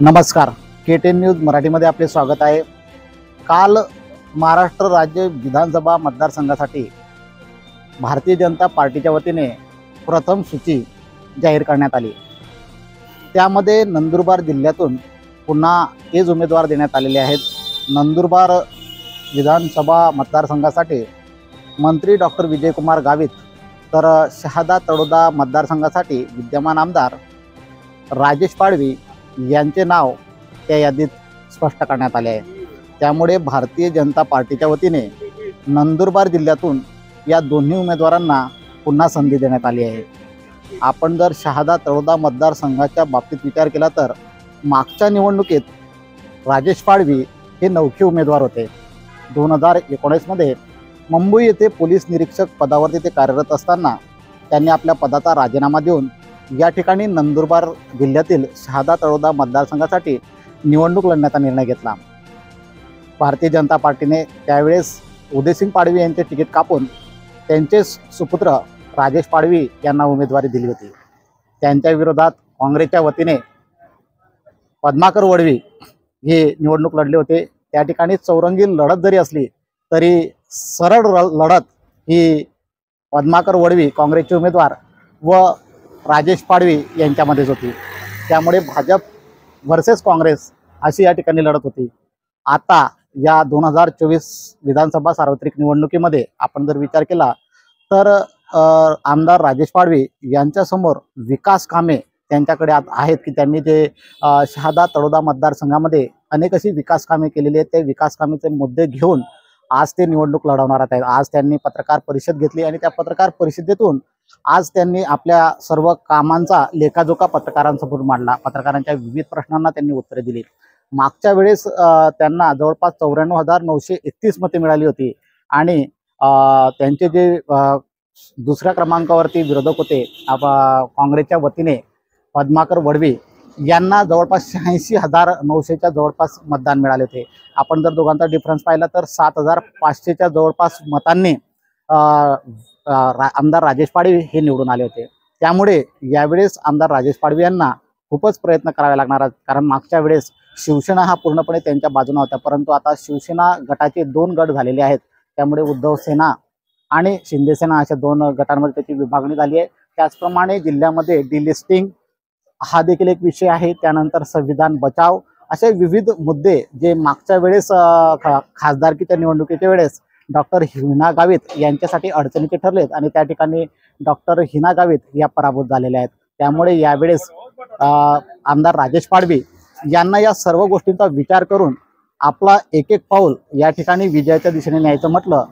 नमस्कार, KTN news मराठीमध्ये आपले स्वागत आहे। काल महाराष्ट्र राज्य विधानसभा मतदारसंघासाठी भारतीय जनता पार्टीच्या वतीने प्रथम सूची जाहीर करण्यात आली। त्यामध्ये नंदुरबार जिल्ह्यातून पुन्हा तेच उमेदवार देण्यात आलेले आहेत। नंदुरबार विधानसभा मतदारसंघासाठी मंत्री डॉक्टर विजयकुमार गावित, तर शहादा तळोदा मतदारसंघासाठी विद्यमान आमदार राजेश पाडवी यांचे नाव त्या यादीत स्पष्ट करण्यात आले आहे। त्यामुळे भारतीय जनता पार्टीच्या वतीने नंदुरबार जिल्ह्यातून या दोन्ही उमेदवारांना पुन्हा संधी देण्यात आली आहे। आपण जर शहादा तळोदा मतदारसंघाच्या बाबतीत विचार केला तर मागच्या निवडणुकीत राजेश पाडवी हे नवखे उमेदवार होते। 2019 मध्ये मुंबई येथे पोलीस निरीक्षक पदावरती ते कार्यरत असताना त्यांनी आपल्या पदाचा राजीनामा देऊन या ठिकाणी नंदुरबार जिल्ह्यातील शहादा तळोदा मतदारसंघासाठी निवडणूक लढण्याचा निर्णय घेतला। भारतीय जनता पार्टीने त्यावेळेस उदयसिंग पाडवी यांचे तिकीट कापून त्यांचे सुपुत्र राजेश पाडवी यांना उमेदवारी दिली होती। त्यांच्या विरोधात काँग्रेसच्या वतीने पद्माकर वडवी हे निवडणूक लढले होते। त्या ठिकाणी चौरंगी लढत जरी असली तरी सरळ लढत ही पद्माकर वडवी काँग्रेसचे उमेदवार व राजेश पाडवी यांच्यामध्येच होती। त्यामुळे भाजप वर्सेस काँग्रेस अशी या ठिकाणी लढत होती। आता या 2024 विधानसभा सार्वत्रिक निवडणुकीमध्ये आपण जर विचार केला तर आमदार राजेश पाडवी यांच्यासमोर विकास कामे त्यांच्याकडे आहेत की त्यांनी जे शहादा तळोदा मतदारसंघामध्ये अनेक अशी विकास कामे केलेली आहेत। ते विकास कामेचे मुद्दे घेऊन आज ते निवडणूक लढवणार आहेत। आज त्यांनी पत्रकार परिषद घेतली आणि त्या पत्रकार परिषदेतून आज त्यांनी आपल्या सर्व कामांचा लेखाजोखा पत्रकारांसमोर मांडला। पत्रकारांच्या विविध प्रश्नांना त्यांनी उत्तरे दिली। मागच्या वेळेस त्यांना जवळपास 94,931 मते मिळाली होती आणि त्यांचे जे दुसऱ्या क्रमांकावरती विरोधक होते काँग्रेसच्या वतीने पद्माकर वडवी यांना जवळपास 86,900च्या जवळपास मतदान मिळाले होते। आपण जर दोघांचा डिफरन्स पाहिला तर 7,500च्या जवळपास मतांनी आमदार राजेश पाडवी हे निवडून आले होते। त्यामुळे यावेळेस आमदार राजेश पाडवी यांना खूपच प्रयत्न करावे लागणार आहेत, कारण मागच्या वेळेस शिवसेना हा पूर्णपणे त्यांच्या बाजूने होता, परंतु आता शिवसेना गटाचे 2 गट झालेले आहेत। त्यामुळे उद्धव सेना आणि शिंदे सेना अशा 2 गटांमध्ये त्याची विभागणी झाली आहे। त्याचप्रमाणे जिल्ह्यामध्ये डिलिस्टिंग हा देखील एक विषय आहे। त्यानंतर संविधान बचाव असे विविध मुद्दे जे मागच्या वेळेस खासदारकीच्या निवडणुकीच्या वेळेस डॉक्टर हिना गावित यांच्यासाठी अडचणीचे ठरलेत आणि त्या ठिकाणी डॉक्टर हिना गावित या पराभूत झालेल्या आहेत। त्यामुळे यावेळेस आमदार राजेश पाडवी यांना या सर्व गोष्टींचा विचार करून आपला एक एक पाऊल या ठिकाणी विजयाच्या दिशेने न्यायचं म्हटलं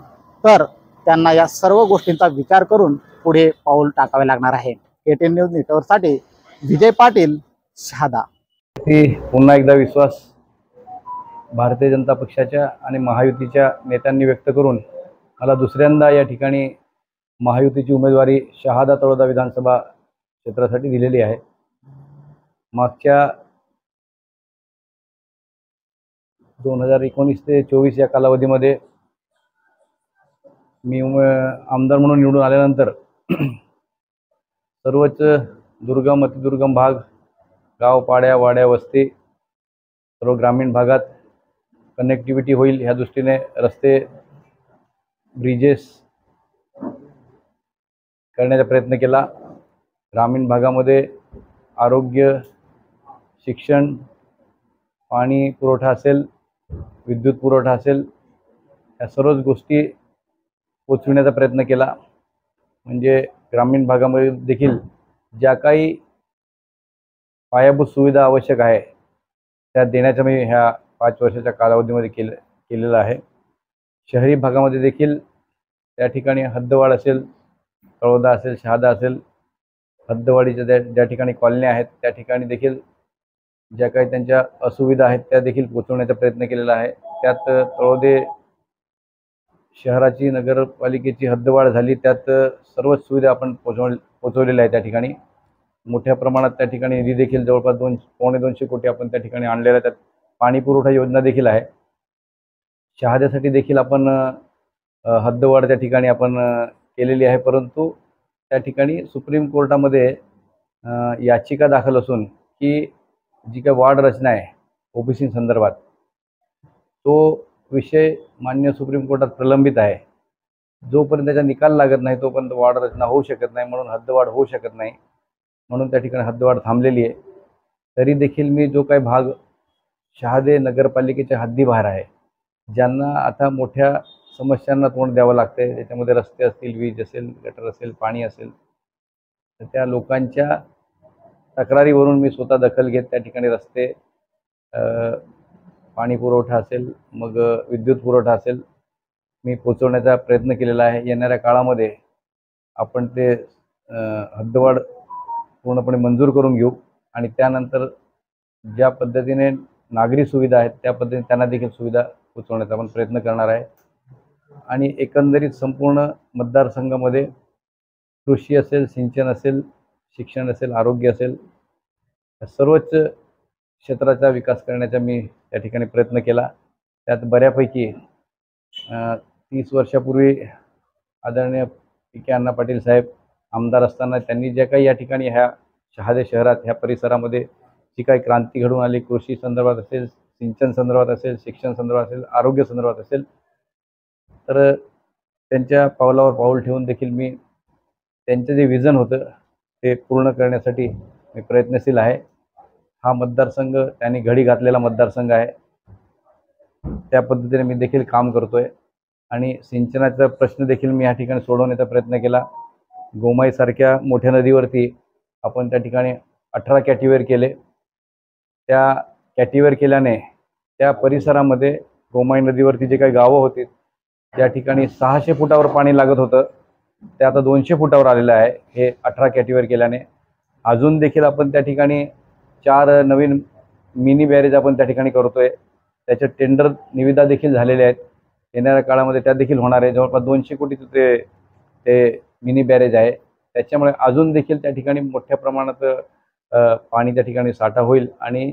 तर त्यांना या सर्व गोष्टींचा विचार करून पुढे पाऊल टाकावे लागणार आहे। KTN न्यूज नेटवर्कसाठी विजय पाटील, शहादा। पुन्हा एकदा विश्वास भारतीय जनता पक्षाच्या आणि महायुतीच्या नेत्यांनी व्यक्त करून मला दुसऱ्यांदा या ठिकाणी महायुतीची उमेदवारी शहादा तळोदा विधानसभा क्षेत्रासाठी दिलेली आहे। मागच्या 2019 ते 24 या कालावधीमध्ये मी आमदार म्हणून निवडून आल्यानंतर सर्वच दुर्गम अतिदुर्गम भाग, गाव पाड्या वाड्या वस्ती, सर्व ग्रामीण भागात कनेक्टिव्हिटी होईल ह्या दृष्टीने रस्ते, ब्रिजेस करण्याचा प्रयत्न केला। ग्रामीण भागामध्ये आरोग्य, शिक्षण, पाणी पुरवठा असेल, विद्युत पुरवठा असेल, या सर्वच गोष्टी पोचविण्याचा प्रयत्न केला। म्हणजे ग्रामीण भागामध्ये देखील ज्या काही पायाभूत सुविधा आवश्यक आहे त्या देण्याचं मी ह्या 5 वर्षाच्या कालावधीमध्ये केलेलं आहे। शहरी भागामध्ये देखील त्या ठिकाणी हद्दवाढ असेल, तळोदा असेल, शहादा असेल, हद्दवाढीच्या ज्या ठिकाणी कॉलन्या आहेत त्या ठिकाणी देखील ज्या काही त्यांच्या असुविधा आहेत त्या देखील पोचवण्याचा प्रयत्न केलेला आहे। त्यात तळोदे शहराची नगरपालिकेची हद्दवाढ झाली, त्यात सर्वच सुविधा आपण पोचवलेल्या आहेत। त्या ठिकाणी मोठ्या प्रमाणात त्या ठिकाणी निधी देखील जवळपास 2-2.25 कोटी आपण त्या ठिकाणी आणलेला आहे। त्यात पाणी पुरवठा योजना देखील आहे। शहाद्यासाठी देखील आपण हद्दवाढ त्या ठिकाणी आपण केलेली आहे, परंतु त्या ठिकाणी सुप्रीम कोर्टामध्ये याचिका दाखल असून की जी काय वाढ रचना आहे ओबीसी संदर्भात, तो विषय मान्य सुप्रीम कोर्टात प्रलंबित आहे. जोपर्यंत त्याचा निकाल लागत नाही तोपर्यंत वाढ रचना होऊ शकत नाही, म्हणून हद्दवाढ होऊ शकत नाही. म्हणून त्या ठिकाणी हद्दवाढ थांबलेली आहे. तरी देखील मी जो काही भाग शहादे नगरपालिकेच्या हद्दीबाहेर आहे, ज्यांना आता मोठ्या समस्यांना तोंड द्यावं लागतंय, त्याच्यामध्ये रस्ते असतील, वीज असेल, गटर असेल, पाणी असेल, तर त्या लोकांच्या तक्रारीवरून मी स्वतः दखल घेत त्या ठिकाणी रस्ते, पाणी पुरवठा असेल, मग विद्युत पुरवठा असेल, मी पोचवण्याचा प्रयत्न केलेला आहे. येणाऱ्या काळामध्ये आपण ते हद्दवाढ पूर्णपणे मंजूर करून घेऊ आणि त्यानंतर ज्या पद्धतीने नागरी सुविधा आहेत त्या पद्धतीने त्यांना देखील सुविधा पोचवण्याचा आपण प्रयत्न करणार आहे. आणि एकंदरीत संपूर्ण मतदारसंघामध्ये कृषी असेल, सिंचन असेल, शिक्षण असेल, आरोग्य असेल, सर्वच क्षेत्राचा विकास करण्याचा मी त्या ठिकाणी प्रयत्न केला. त्यात बऱ्यापैकी 30 वर्षापूर्वी आदरणीय पी.के. अण्णा पाटील साहेब आमदार असताना त्यांनी ज्या काही या ठिकाणी ह्या शहादे शहरात ह्या परिसरामध्ये जी काही क्रांती घडवून आली, कृषी संदर्भात असेल, सिंचन संदर्भात असेल, शिक्षण संदर्भात असेल, आरोग्य संदर्भात असेल, तर त्यांच्या पावलावर पाऊल ठेवून देखील मी त्यांचं जे विजन होतं ते पूर्ण करण्यासाठी मी प्रयत्नशील आहे. हा मतदारसंघ त्यांनी घडी घातलेला मतदारसंघ आहे. त्या पद्धतीने मी देखील काम करतोय आणि सिंचनाचा प्रश्न देखील मी या ठिकाणी सोडवण्याचा प्रयत्न केला. गोमाईसारख्या मोठ्या नदीवरती आपण त्या ठिकाणी 18 कॅटिवेअर केले. त्या कॅटिवेअर केल्याने त्या परिसरामध्ये गोमाई नदीवरती जे काही गावं होती त्या ठिकाणी 600 फुटावर पाणी लागत होतं, ते आता 200 फुटावर आलेलं आहे. हे 18 कॅटिवेअर केल्याने अजून देखील आपण त्या ठिकाणी 4 नवीन मिनी बॅरेज आपण त्या ठिकाणी करतोय. त्याचे टेंडर निविदा देखील झालेले आहेत. येणाऱ्या काळामध्ये त्या देखील होणार आहे. जवळपास 200 कोटीचं ते मिनी बॅरेज आहे. त्याच्यामुळे अजून देखील त्या ठिकाणी मोठ्या प्रमाणात पाणी त्या ठिकाणी साठा होईल आणि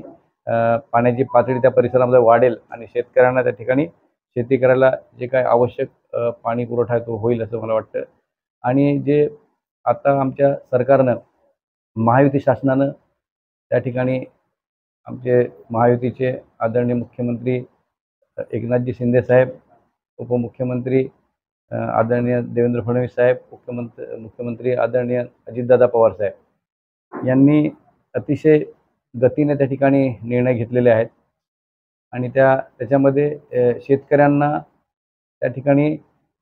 पाण्याची पातळी त्या परिसरामध्ये वाढेल आणि शेतकऱ्यांना त्या ठिकाणी शेती करायला जे काय आवश्यक पाणी पुरवठा आहे तो होईल असं मला वाटतं. आणि जे आता आमच्या सरकारनं, महायुती शासनानं त्या ठिकाणी आमचे महायुतीचे आदरणीय मुख्यमंत्री एकनाथजी शिंदे साहेब, उपमुख्यमंत्री आदरणीय देवेंद्र फडणवीस साहेब, मुख्यमंत्री आदरणीय अजितदादा पवार साहेब यांनी अतिशय गतीने त्या ठिकाणी निर्णय घेतलेले आहेत. आणि त्याच्यामध्ये शेतकऱ्यांना त्या ठिकाणी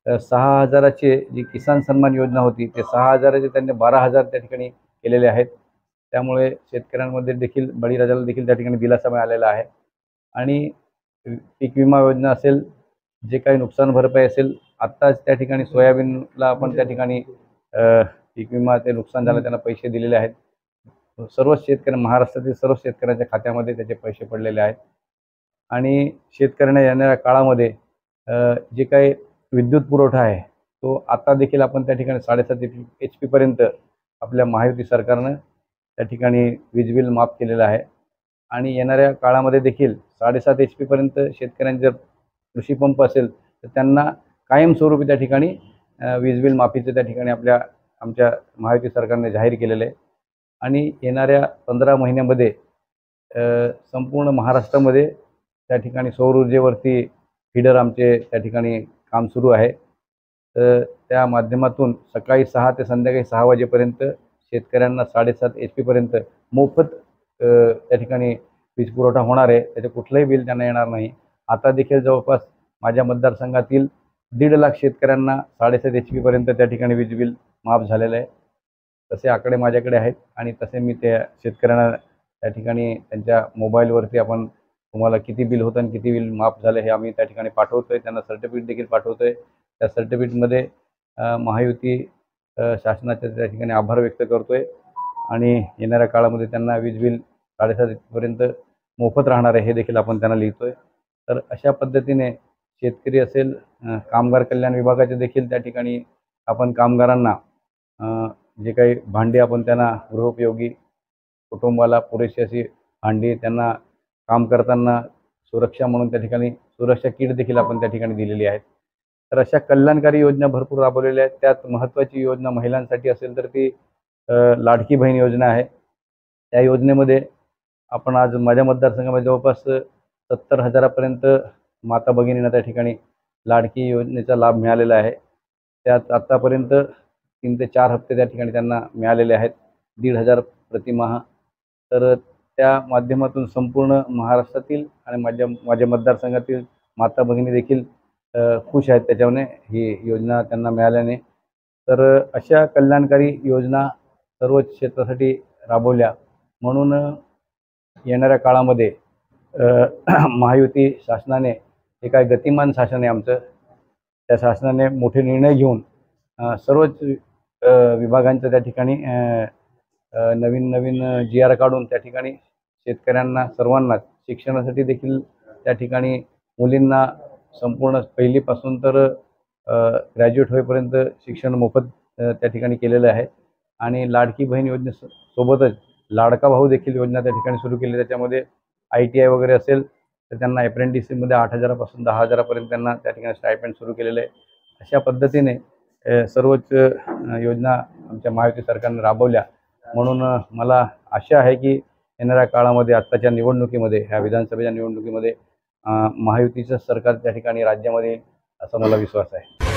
6,000चे जी किसान सन्मान योजना होती ते 6,000चे त्यांनी 12,000 त्या ठिकाणी केलेले आहेत. त्यामुळे शेतकऱ्यांमध्ये देखील बळीराजाला देखील त्या ठिकाणी दिलासा मिळालेला आहे. आणि पीक विमा योजना असेल, जे काही नुकसान भरपाई असेल, आत्ताच त्या ठिकाणी सोयाबीनला आपण त्या ठिकाणी पीक विमा ते नुकसान झालं त्यांना पैसे दिलेले आहेत. सर्वच महाराष्ट्रातील सर्व शेतकऱ्यांच्या खात्यामध्ये त्याचे पैसे पडलेले आहेत. आणि शेतकऱ्यांना येणाऱ्या काळामध्ये जे काही विद्युत पुरवठा आहे तो आता देखील आपण त्या ठिकाणी 7.5 HP पर्यंत आपल्या महायुती सरकारनं त्या ठिकाणी वीज बिल माफ केलेलं आहे. आणि येणाऱ्या काळामध्ये देखील 7.5 HP पर्यंत शेतकऱ्यांचे जर कृषी पंप असेल तर त्यांना कायमस्वरूपी त्या ठिकाणी वीज बिल माफीचं त्या ठिकाणी आमच्या महायुती सरकारने जाहीर केलेलं आहे. आणि येणाऱ्या 15 महिन्यामध्ये संपूर्ण महाराष्ट्रामध्ये त्या ठिकाणी सौर ऊर्जेवरती फीडर आमचे त्या ठिकाणी काम सुरू आहे. तर त्या माध्यमातून सकाळी 6 ते संध्याकाळी 6 वाजेपर्यंत शेतकऱ्यांना 7.5 HP पर्यंत मोफत त्या ठिकाणी वीज पुरवठा होणार आहे. त्याचे कुठलंही बिल त्यांना येणार नाही. आता देखील जवळपास माझ्या मतदारसंघातील 1.5 लाख शेतकऱ्यांना 7.5 HP पर्यंत त्या ठिकाणी वीज बिल माफ झालेलं आहे. तसे आकडे माझ्याकडे आहेत आणि तसे मी त्या शेतकऱ्यांना त्या ठिकाणी त्यांच्या मोबाईलवरती आपण तुम्हाला किती बिल होतं आणि किती बिल माफ झालं हे आम्ही त्या ठिकाणी पाठवतोय. त्यांना सर्टिफिकेट देखील पाठवतोय. त्या सर्टिफिकेटमध्ये महायुती शासनाच्या त्या ठिकाणी आभार व्यक्त करतोय आणि येणाऱ्या काळामध्ये त्यांना वीज बिल 7.5 पर्यंत मोफत राहणार आहे हे देखील आपण त्यांना लिहितोय. तर अशा पद्धतीने शेतकरी असेल, कामगार कल्याण विभागाचे देखील त्या ठिकाणी आपण कामगारांना जे काही भांडी आपण त्यांना गृहोपयोगी कुटुंबाला पुरेशी अशी भांडी, त्यांना काम करताना सुरक्षा म्हणून त्या ठिकाणी सुरक्षा किट देखील आपण त्या ठिकाणी दिलेली आहेत. तर अशा कल्याणकारी योजना भरपूर राबवलेल्या आहेत. त्यात महत्त्वाची योजना महिलांसाठी असेल तर ती लाडकी बहीण योजना आहे. त्या योजनेमध्ये आपण आज माझ्या मतदारसंघामध्ये जवळपास 70,000पर्यंत माता भगिनींना त्या ठिकाणी लाडकी योजनेचा लाभ मिळालेला आहे. त्यात आत्तापर्यंत 3 ते 4 हप्ते त्या ठिकाणी त्यांना मिळालेले आहेत, 1,500 प्रतिमाह. तर त्या माध्यमातून संपूर्ण महाराष्ट्रातील आणि माझ्या मतदारसंघातील माता भगिनी देखील खुश आहेत त्याच्याने, ही योजना त्यांना मिळाल्याने. तर अशा कल्याणकारी योजना सर्वच क्षेत्रासाठी राबवल्या म्हणून येणाऱ्या काळामध्ये महायुती शासनाने, हे काय गतिमान शासन आहे आमचं, त्या शासनाने मोठे निर्णय घेऊन सर्वच विभागांच्या त्या ठिकाणी नवीन नवीन GR काढून त्या ठिकाणी शेतकऱ्यांना सर्वांनाच शिक्षणासाठी देखील त्या ठिकाणी मुलींना संपूर्ण पहिलीपासून तर ग्रॅज्युएट होईपर्यंत शिक्षण मोफत त्या ठिकाणी केलेलं आहे. आणि लाडकी बहीण योजनेसोबतच लाडका भाऊ देखील योजना त्या ठिकाणी सुरू केली. त्याच्यामध्ये ITI वगैरे असेल तर त्यांना अप्रेंटिसमध्ये 8,000 पासून 10,000पर्यंत त्यांना त्या ठिकाणी स्टायपेंड सुरू केलेलं आहे. अशा पद्धतीने सर्वच योजना आमच्या महायुती सरकारने राबवल्या म्हणून मला आशा आहे की येणाऱ्या काळामध्ये आत्ताच्या निवडणुकीमध्ये, ह्या विधानसभेच्या निवडणुकीमध्ये महायुतीचं सरकार त्या ठिकाणी राज्यामध्ये येईल असा मला विश्वास आहे.